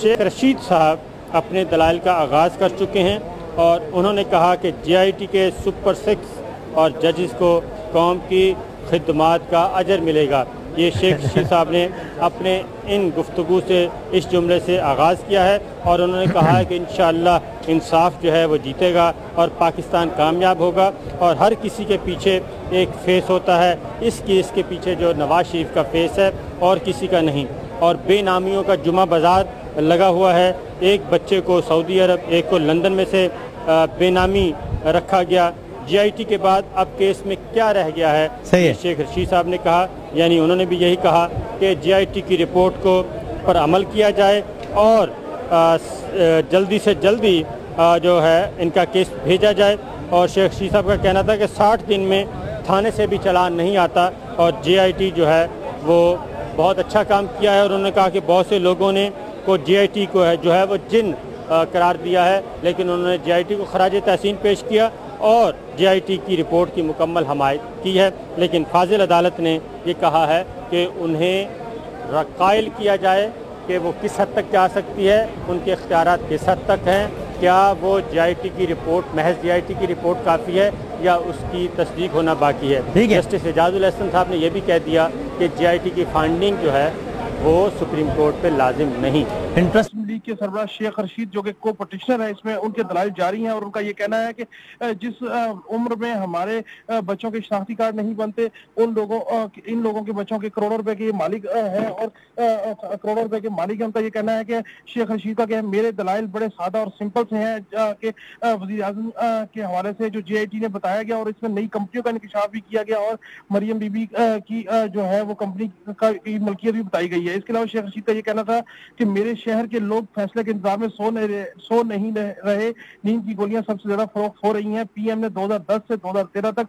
शेख रशीद साहब अपने दलाइल का आगाज़ कर चुके हैं और उन्होंने कहा कि JIT के सुपर 6 और जजेस को कौम की खिदमात का अजर मिलेगा। ये शेख रशीद साहब ने अपने इन गुफ्तगू से इस जुमले से आगाज़ किया है और उन्होंने कहा है कि इंशाअल्लाह इंसाफ जो है वो जीतेगा और पाकिस्तान कामयाब होगा। और हर किसी के पीछे एक फेस होता है, इस केस के पीछे जो नवाज शरीफ का फेस है और किसी का नहीं। और बेनामियों का जुमा बाजार लगा हुआ है। एक बच्चे को सऊदी अरब, एक को लंदन में से बेनामी रखा गया। JIT के बाद अब केस में क्या रह गया है, शेख रशीद साहब ने कहा, यानी उन्होंने भी यही कहा कि JIT की रिपोर्ट को पर अमल किया जाए और जल्दी से जल्दी जो है इनका केस भेजा जाए। और शेख रशीद साहब का कहना था कि 60 दिन में थाने से भी चालान नहीं आता और JIT जो है वो बहुत अच्छा काम किया है। और उन्होंने कहा कि बहुत से लोगों ने को JIT को है जो है वो जिन करार दिया है, लेकिन उन्होंने JIT को खराज तहसीन पेश किया और JIT की रिपोर्ट की मुकम्मल हमायत की है। लेकिन फाजिल अदालत ने ये कहा है कि उन्हें कायल किया जाए कि वो किस हद तक जा सकती है, उनके इख्तियारात किस हद तक हैं, क्या वो JIT की रिपोर्ट, महज JIT की रिपोर्ट काफ़ी है या उसकी तस्दीक होना बाकी है। जस्टिस एजाजुल एहसन साहब ने यह भी कह दिया कि JIT की फंडिंग जो है वो सुप्रीम कोर्ट पे लाजिम नहीं। इंटरेस्ट लीग के सरबराह शेख रशीद जो कि को पटिशनर है, इसमें उनके दलाइल जारी हैं और उनका ये कहना है कि जिस उम्र में हमारे बच्चों के शनाख्ती कार्ड नहीं बनते, इन लोगों के बच्चों के करोड़ों रुपए के मालिक है और करोड़ों रुपए के मालिक है। उनका ये कहना है कि शेख रशीद का क्या, मेरे दलाइल बड़े सादा और सिंपल से हैं कि वज़ीर आज़म के हवाले से जो JIT ने बताया गया और इसमें नई कंपनियों का इंकशाफ भी किया गया और मरियम बीबी की जो है वो कंपनी की मलकियत भी बताई गई है। इसके अलावा शेख रशीद का ये कहना था कि मेरे शहर के लोग फैसले के इंतजार में सो नहीं रहे, नींद की गोलियां सबसे ज्यादा फरोख्त हो रही हैं। PM ने 2010 से 2013 तक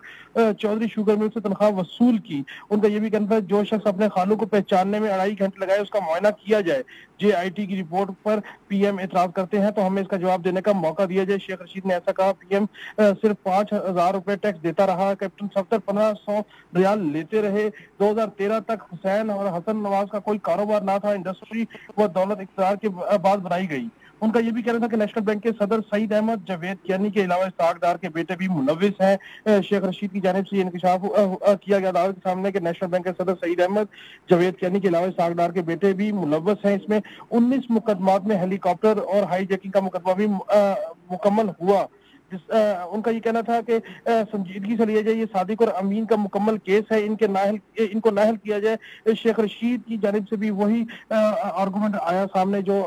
चौधरी शुगर मिल से तनख्वाह वसूल की। उनका ये भी कहना था जो शख्स अपने खालों को पहचानने में 2.5 घंटे लगाए उसका मुआयना किया जाए। JIT की रिपोर्ट पर PM एतराज करते हैं तो हमें इसका जवाब देने का मौका दिया जाए। शेख रशीद ने ऐसा कहा। PM सिर्फ 5,000 रुपए टैक्स देता रहा, कैप्टन सफ्तर 1,500 रियाल लेते रहे। 2013 तक हुसैन और हसन नवाज का कोई कारोबार ना था, इंडस्ट्री व दौलत इक़्तिदार के बाद बनाई गई। उनका ये भी कहना था कि नेशनल बैंक के सदर सईद अहमद जावेद कियानी के अलावा इसहाक डार के बेटे भी मुलविस हैं। शेख रशीद की जानिब से इंकशाफ किया गया अदालत के सामने कि नेशनल बैंक के सदर सईद अहमद जावेद कियानी के अलावा इसहाक डार के बेटे भी मुलविस हैं। इसमें 19 मुकदमात में हेलीकॉप्टर और हाईजैकिंग का मुकदमा भी मुकम्मल हुआ। उनका ये कहना था कि संजीदगी से लिया जाए, ये सादिक और अमीन का मुकम्मल केस है, इनको नाहल किया जाए। शेख रशीद की जानिब से भी वही आर्गूमेंट आया सामने जो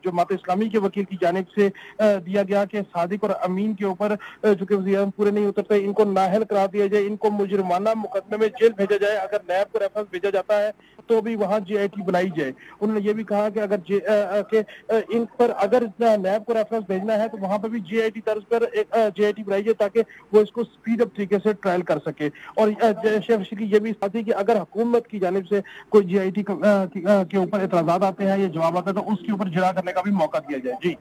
जमात इस्लामी के वकील की जानिब से दिया गया कि सादिक और अमीन के ऊपर जो कि वज़ीर आज़म पूरे नहीं उतरते, इनको नाहल करार दिया जाए, इनको मुजरिमाना मुकदमे में जेल भेजा जाए। अगर नैब को रेफरेंस भेजा जाता है तो भी वहाँ JIT बनाई जाए। उन्होंने ये भी कहा कि अगर इन पर अगर नैब को रेफरेंस भेजना है तो वहाँ पर भी JIT तर्ज पर एक JIT बनाई जाए ताकि वो इसको स्पीड अप तरीके से ट्रायल कर सके। और शेख रशीद की ये भी बात थी कि अगर हुकूमत की जानिब से कोई JIT के ऊपर एतराज़ात आते हैं या जवाब आता है तो उसके ऊपर जिरा करने का भी मौका दिया जाए। जी।